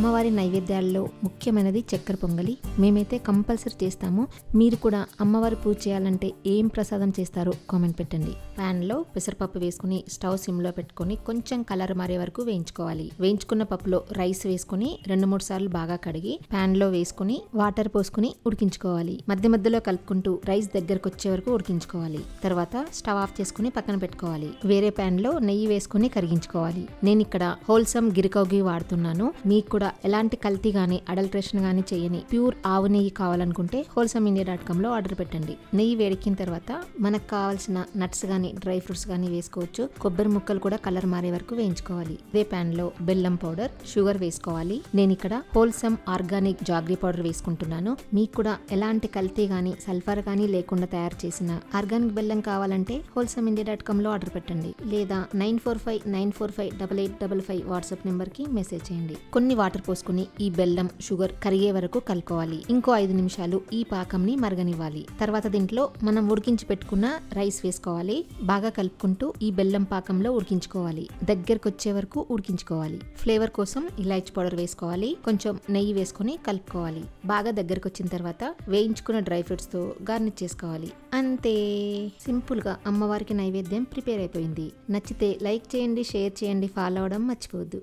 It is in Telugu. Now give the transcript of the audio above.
అమ్మవారి నైవేద్యాల్లో ముఖ్యమైనది చక్కెర పొంగలి. మేమైతే కంపల్సరీ చేస్తాము. మీరు కూడా అమ్మవారి పూజ చేయాలంటే ఏం ప్రసాదం చేస్తారో కామెంట్ పెట్టండి. ప్యాన్లో పెసరపప్పు వేసుకుని స్టవ్ సిమ్లో పెట్టుకొని కొంచెం కలర్ మారే వరకు వేయించుకోవాలి. వేయించుకున్న పప్పులో రైస్ వేసుకుని 2-3 సార్లు బాగా కడిగి ప్యాన్లో వేసుకుని వాటర్ పోసుకుని ఉడికించుకోవాలి. మధ్య మధ్యలో కలుపుకుంటూ రైస్ దగ్గరకు వచ్చే వరకు ఉడికించుకోవాలి. తర్వాత స్టవ్ ఆఫ్ చేసుకుని పక్కన పెట్టుకోవాలి. వేరే ప్యాన్లో నెయ్యి వేసుకుని కరిగించుకోవాలి. నేను ఇక్కడ హోల్సమ్ గిరికౌ ఘీ వాడుతున్నాను. మీకు కూడా ఎలాంటి కల్తీ గానీ అడల్ట్రేషన్ గానీ చేయని ప్యూర్ ఆవు నెయ్యి కావాలనుకుంటే wholesameindia.com లో ఆర్డర్ పెట్టండి. నెయ్యి వేడెక్కిన తర్వాత మనకు కావాల్సిన నట్స్ గానీ డ్రై ఫ్రూట్స్ గానీ వేసుకోవచ్చు. కొబ్బరి ముక్కలు కూడా కలర్ మారే వరకు వేయించుకోవాలి. ఇదే ప్యాన్ లో బెల్లం పౌడర్, షుగర్ వేసుకోవాలి. నేను ఇక్కడ హోల్సమ్ ఆర్గానిక్ జాగ్రీ పౌడర్ వేసుకుంటున్నాను. మీకు కూడా ఎలాంటి కల్తీ గానీ సల్ఫర్ గానీ లేకుండా తయారు చేసిన ఆర్గానిక్ బెల్లం కావాలంటే wholesameindia.com లో ఆర్డర్ పెట్టండి. లేదా 9459458855 వాట్సాప్ నెంబర్ కి మెసేజ్ చేయండి. కొన్ని వాటర్ పోసుకుని ఈ బెల్లం షుగర్ కరిగే వరకు కలుపుకోవాలి. ఇంకో 5 నిమిషాలు ఈ పాకంని మరగనివ్వాలి. తర్వాత దీంట్లో మనం ఉడికించి పెట్టుకున్న రైస్ వేసుకోవాలి. బాగా కలుపుకుంటూ ఈ బెల్లం పాకంలో ఉడికించుకోవాలి. దగ్గరకు వచ్చే వరకు ఉడికించుకోవాలి. ఫ్లేవర్ కోసం ఇలాచీ పౌడర్ వేసుకోవాలి. కొంచెం నెయ్యి వేసుకొని కలుపుకోవాలి. బాగా దగ్గరకు వచ్చిన తర్వాత వేయించుకున్న డ్రై ఫ్రూట్స్ తో గార్నిష్ చేసుకోవాలి. అంతే, సింపుల్ గా అమ్మవారికి నైవేద్యం ప్రిపేర్ అయిపోయింది. నచ్చితే లైక్ చేయండి, షేర్ చేయండి, ఫాలో అవడం మర్చిపోవద్దు.